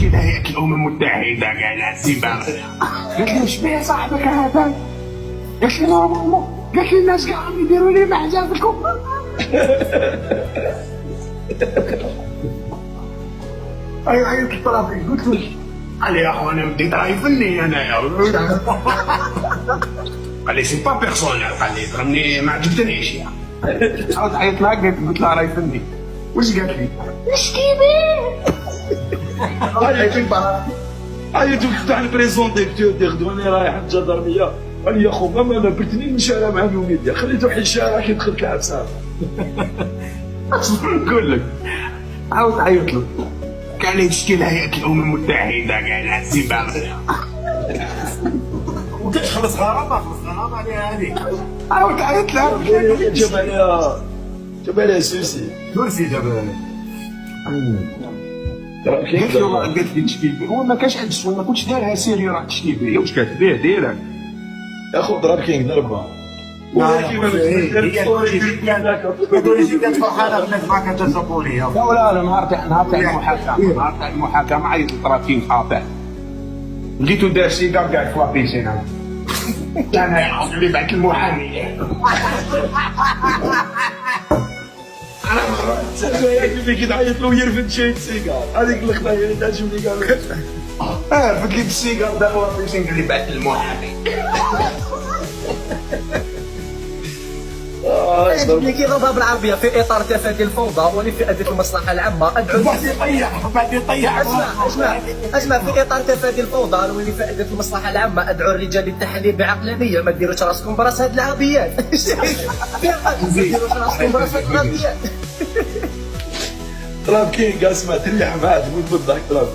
تشكيل هيئة الأمم المتحدة قال السباق. قالت لي شبيه صاحبك هذا؟ قالت لي ماما، قالت لي الناس قاعد يديروا لي معجة في الكوبا. عيطت لطرافي قلت له قال لي يا اخو انا بديت راهي فني انايا. قال لي سي با بيرسونيل، قال لي ضربني ما عجبتنيش يا. عاود عيطت لها قلت لها راهي فني. واش قالت لي؟ اشكي بيه. عيطت تاع البريزونتيكتور دي غدواني رايح الجدرميه، قال لي يا خو ماما ما برتني من شارع مع الوليد، خليته حي الشارع كي دخل كعب ساعه. اش نقول لك؟ عاود عيط له قال لي تشكيل هيئة الأمم المتحدة قال السباق. وكاش خلص غرامه عليها هذيك. عاود عيط لها جاب عليها سوسي تونسي جاب. قلت له قالت لي تشكيل بيه، هو ما كانش عنده السؤال، ما كنتش دارها سيريو راه تشكيل بيه. واش كانت بيه ديرها؟ يا خو ضرب كينغ ضربها. هي كانت فرحانه بالناس ما كانت تصبوني. لا نهار تاع المحاكمة عيط لطرافين خاطئ، لقيتو دار سيجار قاعد في لابيسين. انا يعرف اللي بعت المحامي. انا يعجبني كي تعيط له يرفد شي سيجار، هذيك اللقطه هي اللي تعجبني كاع. فديت السيجار دار في لابيسين قال لي بعت المحامي. اللي كيضربها بالعربيه في اطار تفادي الفوضى ولفئه المصلحه العامه ادعو. بعد يطيح. اسمع في اطار تفادي الفوضى ولفائده المصلحه العامه ادعو الرجال للتحلي بعقلانيه، ما ديروش راسكم براس هاد العربيات. ما ديروش راسكم براس هاد العربيات. ضرب كينغ اسمع تريح معاه تموت بالضحك ضرب.